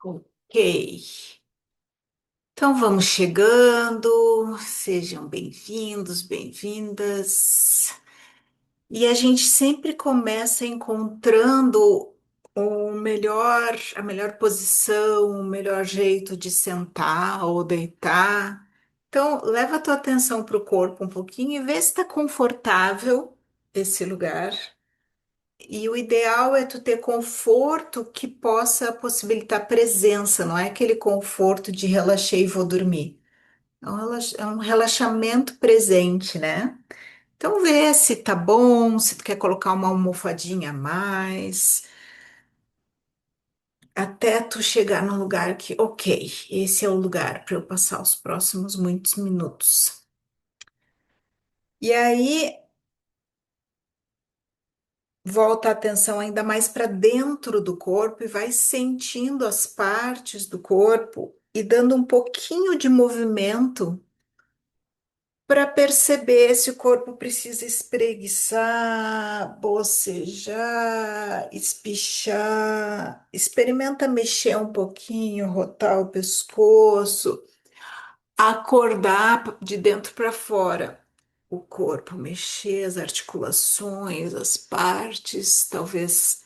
Ok. Então vamos chegando, sejam bem-vindos, bem-vindas. E a gente sempre começa encontrando a melhor posição, o melhor jeito de sentar ou deitar. Então, leva a tua atenção para o corpo um pouquinho e vê se está confortável esse lugar. E o ideal é tu ter conforto que possa possibilitar presença, não é aquele conforto de relaxei e vou dormir. É um relaxamento presente, né? Então vê se tá bom, se tu quer colocar uma almofadinha a mais, até tu chegar num lugar que, ok, esse é o lugar para eu passar os próximos muitos minutos. E aí volta a atenção ainda mais para dentro do corpo e vai sentindo as partes do corpo e dando um pouquinho de movimento para perceber se o corpo precisa espreguiçar, bocejar, espichar. Experimenta mexer um pouquinho, rotar o pescoço, acordar de dentro para fora. O corpo, mexer as articulações, as partes, talvez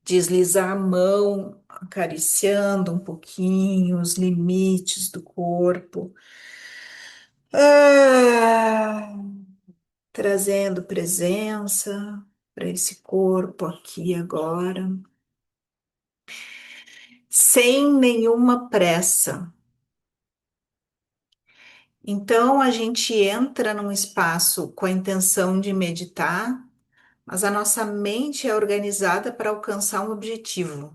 deslizar a mão, acariciando um pouquinho os limites do corpo. Ah, trazendo presença para esse corpo aqui e agora, sem nenhuma pressa. Então a gente entra num espaço com a intenção de meditar, mas a nossa mente é organizada para alcançar um objetivo.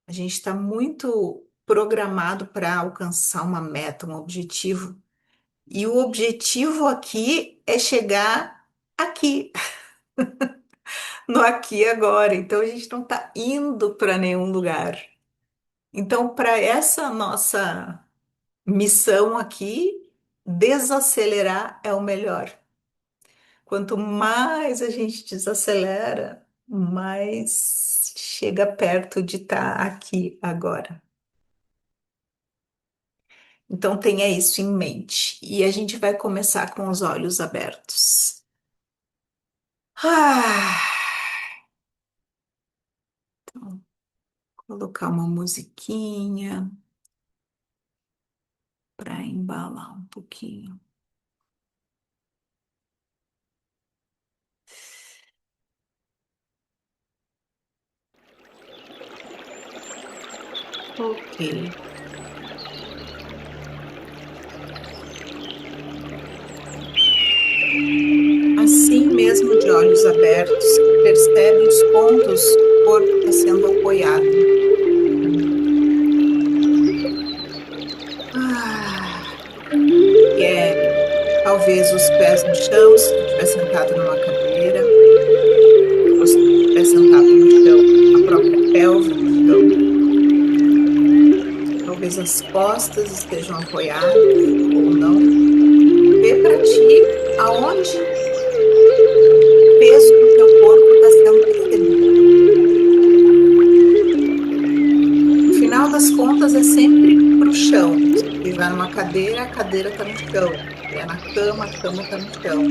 A gente está muito programado para alcançar uma meta, um objetivo. E o objetivo aqui é chegar aqui, no aqui e agora. Então a gente não está indo para nenhum lugar. Então, para essa nossa missão aqui, desacelerar é o melhor. Quanto mais a gente desacelera, mais chega perto de estar aqui agora. Então, tenha isso em mente. E a gente vai começar com os olhos abertos. Ah, colocar uma musiquinha para embalar um pouquinho. Ok. Assim mesmo, de olhos abertos, percebe os pontos que o corpo está sendo apoiado. Ah, e é talvez os pés no chão, se tu estiver sentado numa cadeira, ou se tu estiver sentado no chão, a própria pelve no chão. Talvez as costas estejam apoiadas ou não. Vê para ti aonde o peso do teu corpo está sendo percebido. No final das contas, é sempre para o chão. Se tu estiver numa cadeira, a cadeira está no chão. Se estiver na cama, a cama está no chão.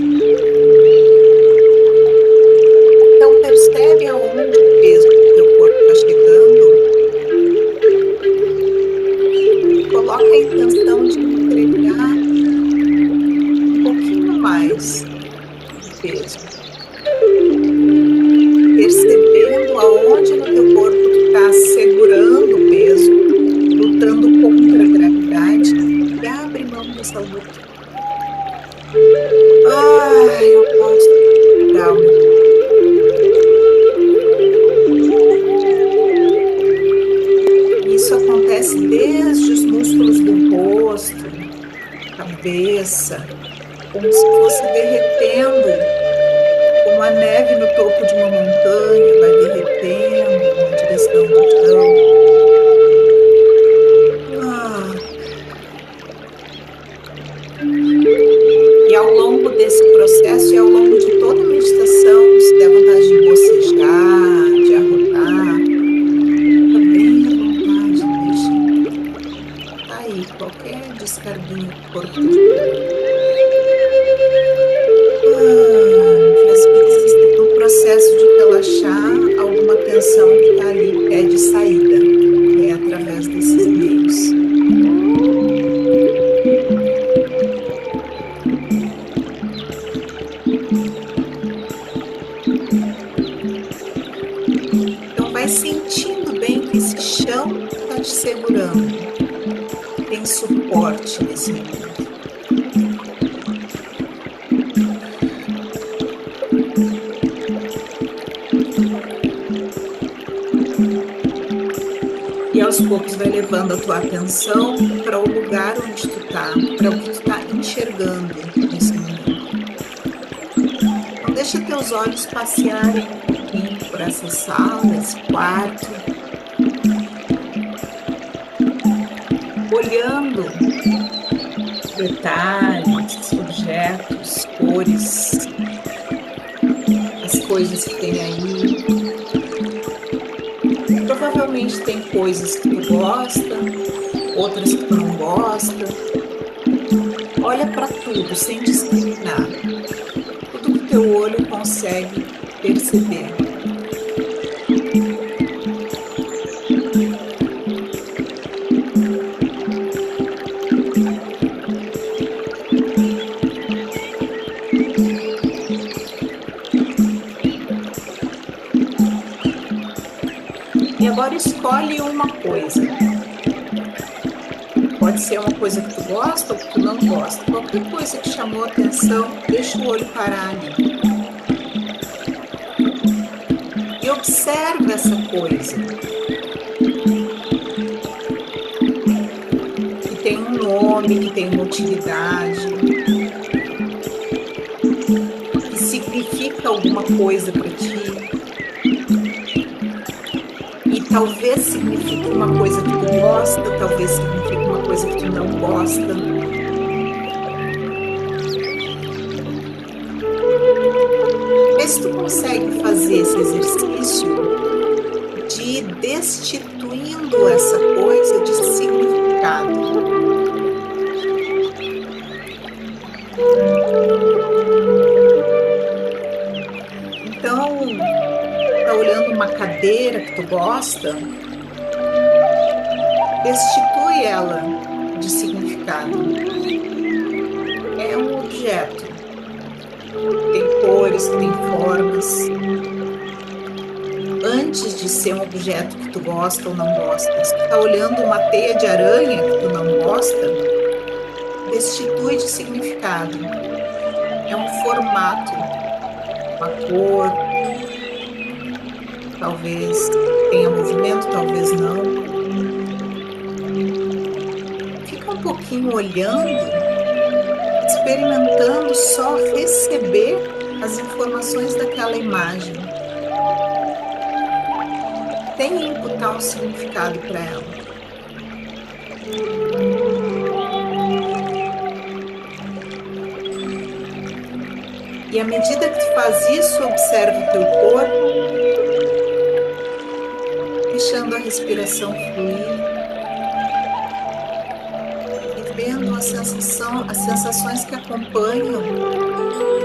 Então, percebe aonde o peso do teu corpo está chegando e coloca a intenção de entregar um pouquinho mais de peso, percebendo aonde no teu corpo tu está segurando o peso, lutando contra a gravidade e abre mão dessa luta. Ah, eu posso segurar o meu. Isso acontece desde os músculos do rosto, cabeça, como se fosse derretendo, como a neve no topo de uma montanha, vai derretendo na direção do chão. Ah, e ao longo desse processo e ao longo de toda a meditação, se der vontade de bocejar, de arrotar, fica bem à vontade corpo todo. E às vezes, no processo de relaxar, alguma tensão que está ali pede saída, e é através desses meios. Então, vai sentindo bem que esse chão está te segurando, tem suporte nesse momento. E aos poucos vai levando a tua atenção para o lugar onde tu tá, para o que tu tá enxergando nesse momento. Então deixa teus olhos passearem um pouquinho por essa sala, esse quarto, olhando detalhes, objetos, cores, as coisas que tem aí. Provavelmente tem coisas que tu gosta, outras que tu não gosta. Olha para tudo sem discriminar. Tudo que teu olho consegue perceber. E agora escolhe uma coisa. Pode ser uma coisa que tu gosta ou que tu não gosta. Qualquer coisa que chamou a atenção, deixa o olho parar ali. E observa essa coisa. Que tem um nome, que tem uma utilidade. Que significa alguma coisa para ti. Talvez signifique uma coisa que tu gosta, talvez signifique uma coisa que tu não gosta. Vê se tu consegue fazer esse exercício de ir destituindo essa coisa de significado. Então, olhando uma cadeira que tu gosta, destitui ela de significado. É um objeto. Tem cores, tem formas. Antes de ser um objeto que tu gosta ou não gosta, se tu tá olhando uma teia de aranha que tu não gosta, destitui de significado. É um formato, uma cor, talvez tenha movimento, talvez não. Fica um pouquinho olhando, experimentando só receber as informações daquela imagem. Sem imputar um significado para ela. E à medida que tu faz isso, observa o teu corpo, deixando a respiração fluir e vendo as sensações que acompanham,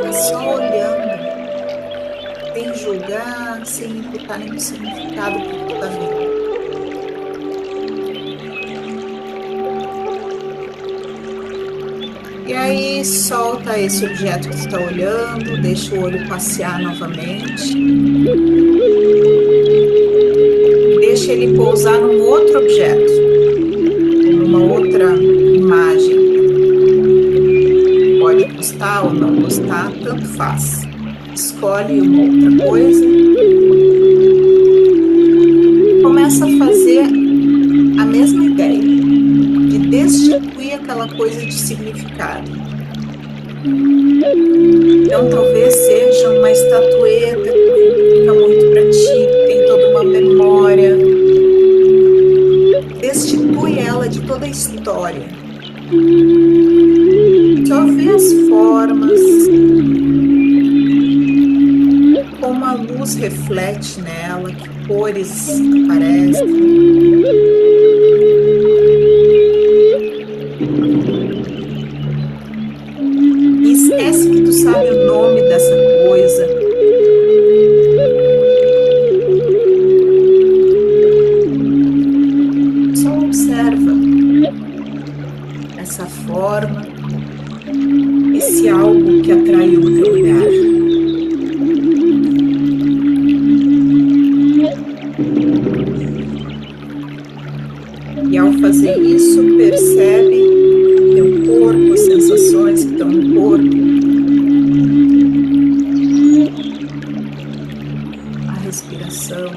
é só olhando, sem julgar, sem imputar nenhum significado para o que tu está vendo. E aí solta esse objeto que tu está olhando, deixa o olho passear novamente. Deixa ele pousar num outro objeto, numa outra imagem. Pode gostar ou não gostar, tanto faz. Escolhe uma outra coisa. Começa a fazer a mesma ideia, de destituir aquela coisa de significado. Então talvez seja uma estatueta que significa muito para ti, que tem toda uma memória. Destitui ela de toda a história. Só vê as formas, como a luz reflete nela, que cores aparecem. E ao fazer isso, percebe teu corpo, as sensações que estão no corpo, a respiração.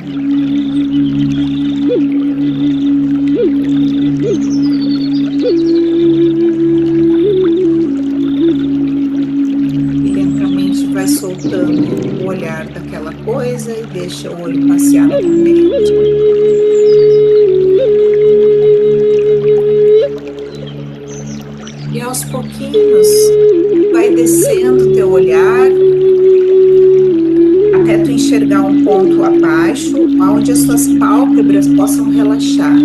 E lentamente vai soltando o olhar daquela coisa e deixa o olho passear novamente. E aos pouquinhos vai descendo teu olhar até tu enxergar um ponto abaixo, onde as tuas pálpebras possam relaxar.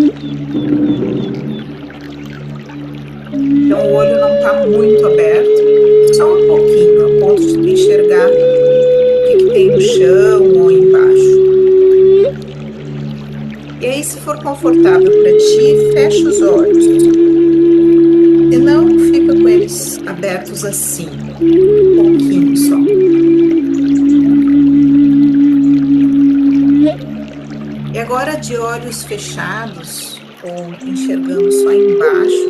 Então o olho não está muito aberto, só um pouquinho, a ponto de tu enxergar o que que tem no chão ou embaixo. E aí, se for confortável para ti, fecha os olhos. Se não, fica com eles abertos assim, um pouquinho só. E agora, de olhos fechados, ou enxergando só embaixo,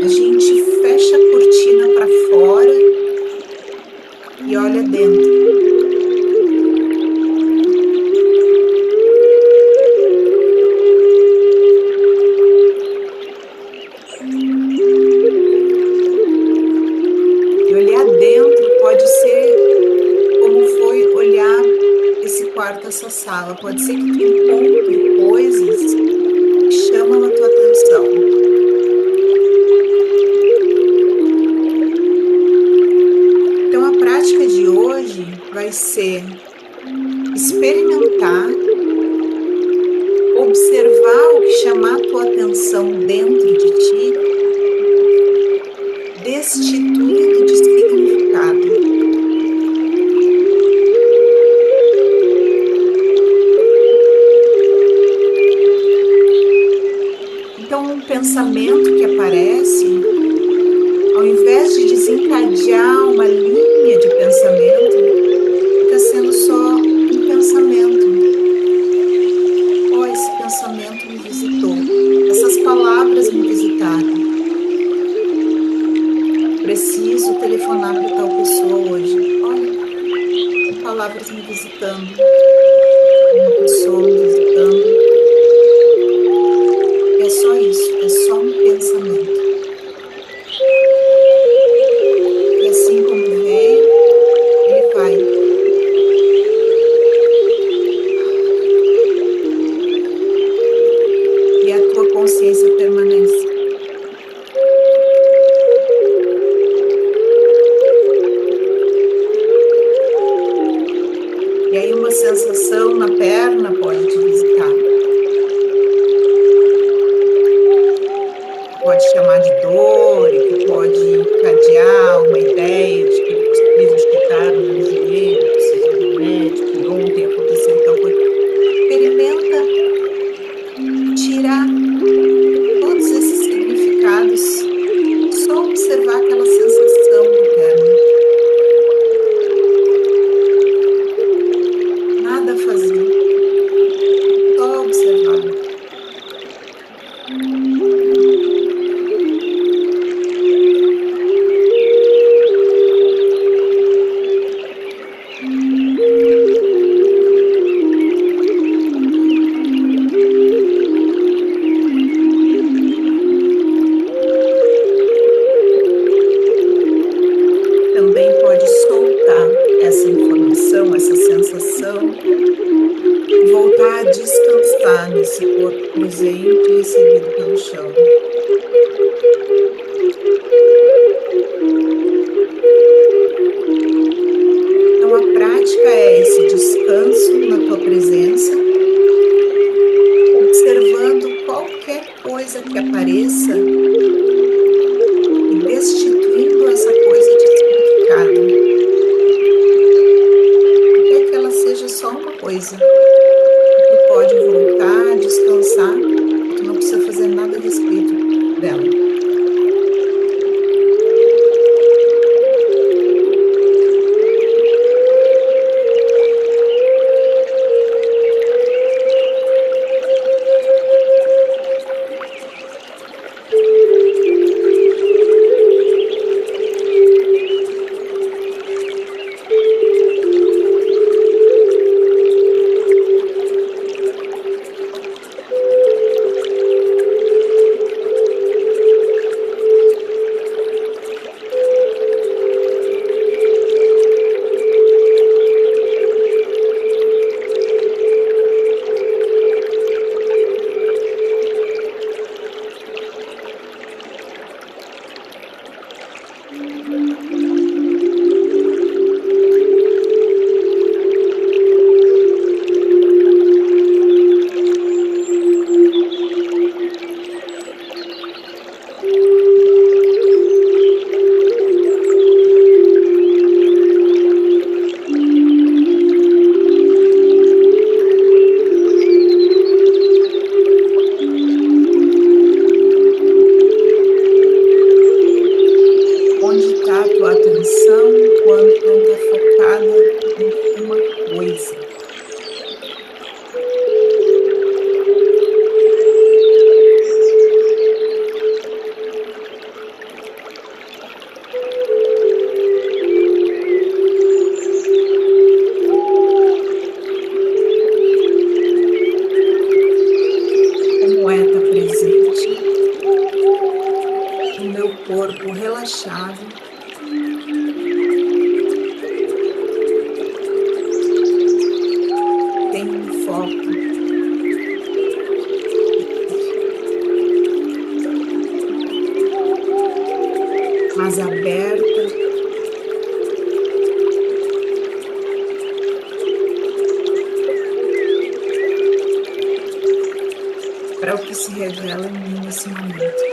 a gente fecha a cortina para fora e olha dentro. E olhar dentro pode ser como foi olhar esse quarto, essa sala. Pode ser que tu encontre coisas que chamam a tua atenção. Então, a prática de hoje vai ser experimentar, observar o que chamar a tua atenção dentro de ti, destituindo de significado. Então, um pensamento que aparece, ao invés de desencadear uma linha de pensamento, fica sendo só um pensamento. Oh, esse pensamento me visitou. Essas palavras me visitaram. Preciso telefonar para tal pessoa hoje. Olha, palavras me visitando. Uma pessoa me visitando. É só isso, é só um pensamento. E assim como veio, ele vai. E a tua consciência permanece. E aí uma sensação na perna pode te visitar. Pode chamar de dor e que pode encadear uma ideia de que preciso esticar o meu joelho, preciso ir no médico, e ontem aconteceu tal coisa. Experimenta tirar todos esses significados, só observar aquela sensação interna. Nada a fazer, só observar. Também pode soltar essa informação, essa sensação, e voltar a descansar nesse corpo presente recebido pelo chão. Então, a prática é esse descanso na tua presença, observando qualquer coisa que apareça e destituindo essa coisa de significado. Até que ela seja só uma coisa. Tu pode voltar, descansar, tu não precisa fazer nada a respeito dela. relaxado. Tem um foco mais aberta para o que se revela em mim nesse momento.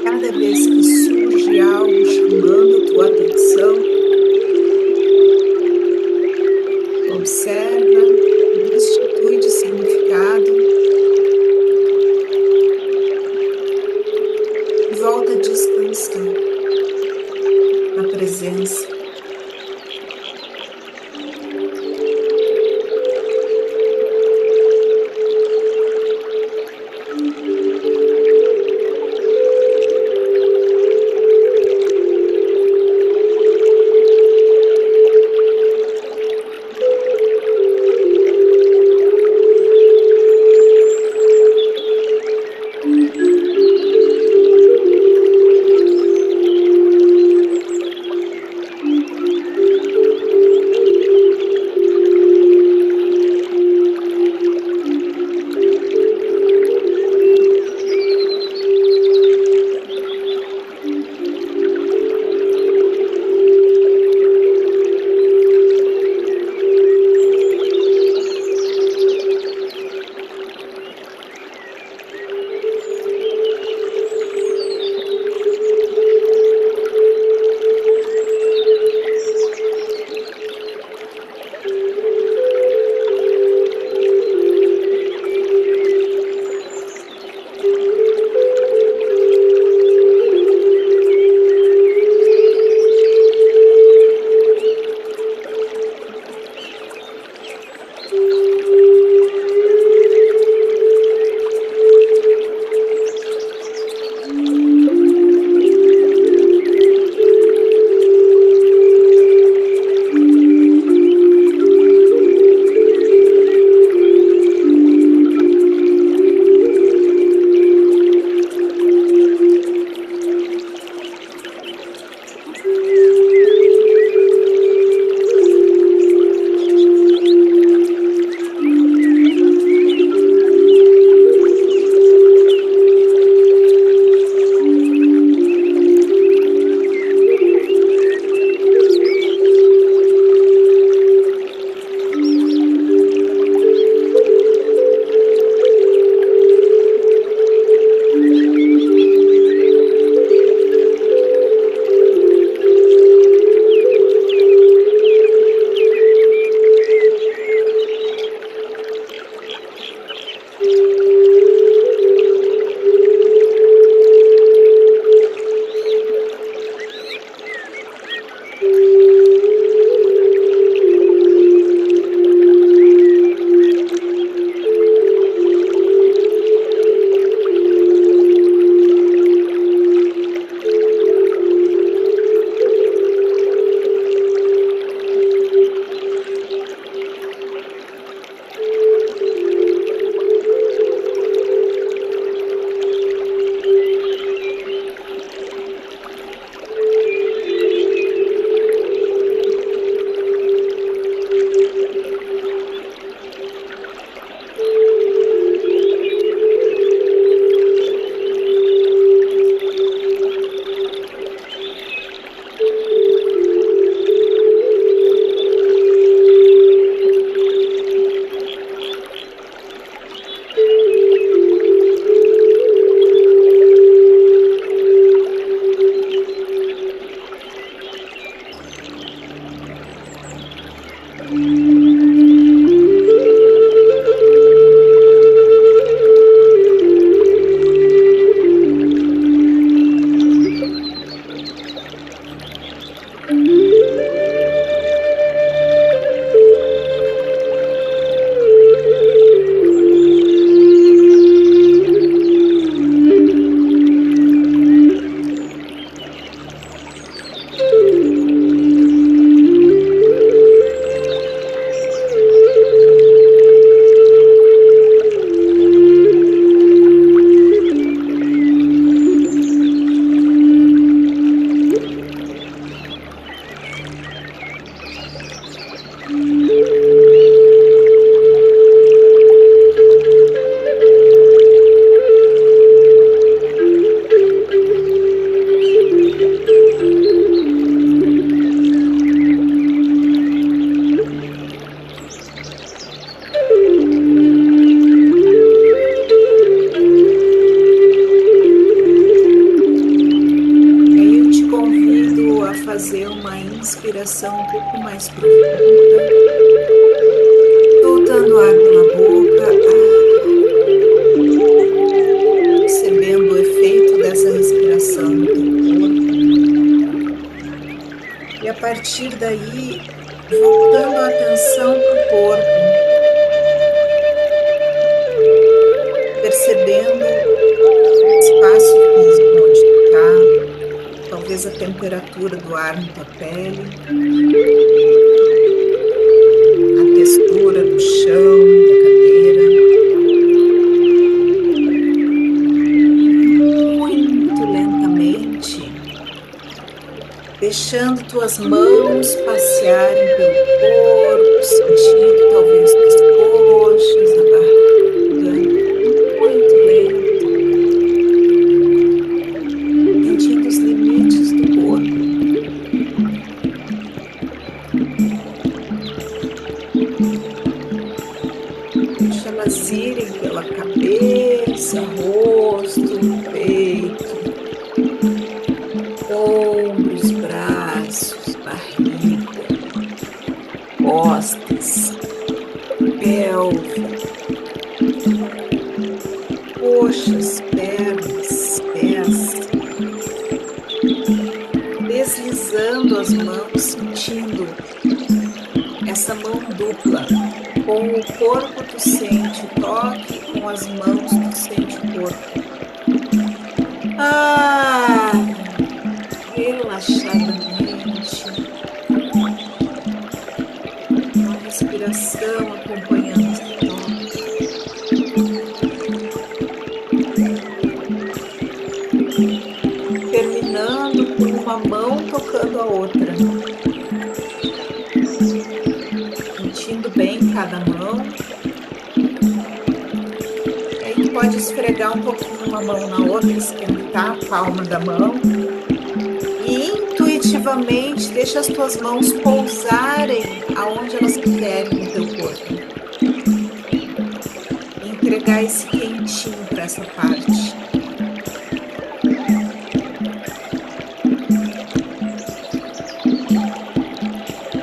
Cada vez que surge algo chamando tua atenção, observa, destitui de significado e volta a descansar na presença. partir daí, voltando a atenção para o corpo, percebendo o espaço físico onde tu está, talvez a temperatura do ar na tua pele, a textura do chão, da cadeira, e muito lentamente, deixando tuas mãos passearem pelo corpo, sentindo talvez as coxas, a barriga, muito lento, sentindo os limites do corpo. Deixa elas irem pela cabeça, rosto, peito, ombros, braços, barriga, costas, pelve, coxas, pernas, pés, deslizando as mãos, sentindo essa mão dupla. Com o corpo tu sente o toque, com as mãos tu sente o corpo. Relaxadamente, uma respiração acompanhando esse toque. Terminando com uma mão tocando a outra. Sentindo bem cada mão. E aí tu pode esfregar um pouquinho uma mão na outra, esquentar a palma da mão. E intuitivamente deixa as tuas mãos pousarem aonde elas quiserem no teu corpo. E entregar esse quentinho para essa parte.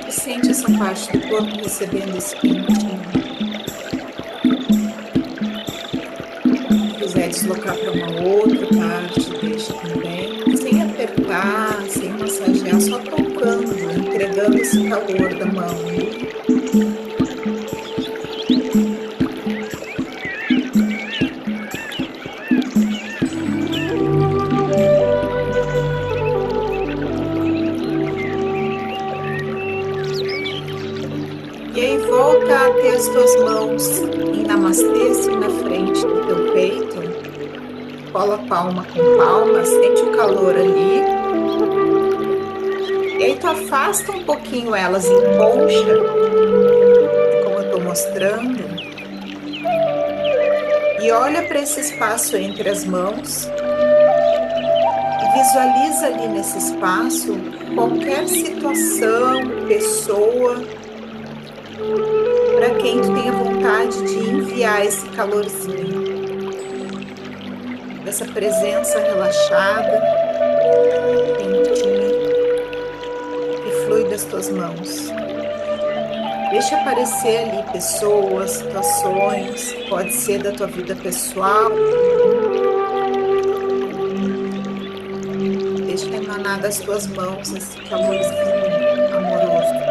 Sente essa parte do corpo recebendo esse quentinho. Se quiser deslocar para uma outra parte, deixa também. Sem apertar, sem massagear, só tocando, entregando esse calor da mão. E aí volta a ter as tuas mãos em namastê, assim na frente do teu peito. Cola palma com palma, sente o calor ali. E aí tu afasta um pouquinho elas em concha, como eu estou mostrando. E olha para esse espaço entre as mãos. E visualiza ali nesse espaço qualquer situação, pessoa, para quem tu tenha vontade de enviar esse calorzinho, dessa presença relaxada, quentinha, que flui das tuas mãos. Deixa aparecer ali pessoas, situações, pode ser da tua vida pessoal. Deixa emanar das tuas mãos esse calorzinho amoroso.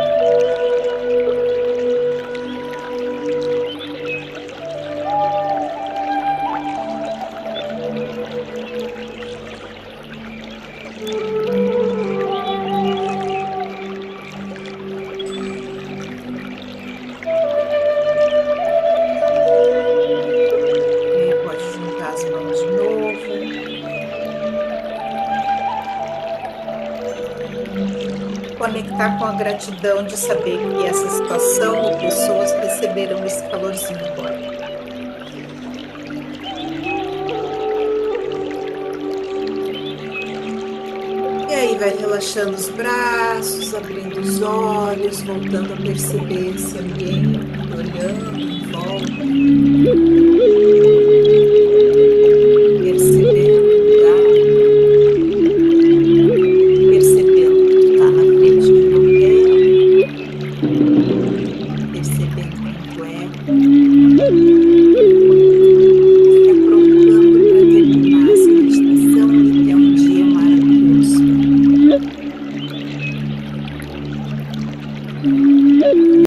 Conectar com a gratidão de saber que essa situação ou pessoas receberam esse calorzinho agora. E aí vai relaxando os braços, abrindo os olhos, voltando a perceber esse ambiente, olhando em volta. Percebendo quem tu é.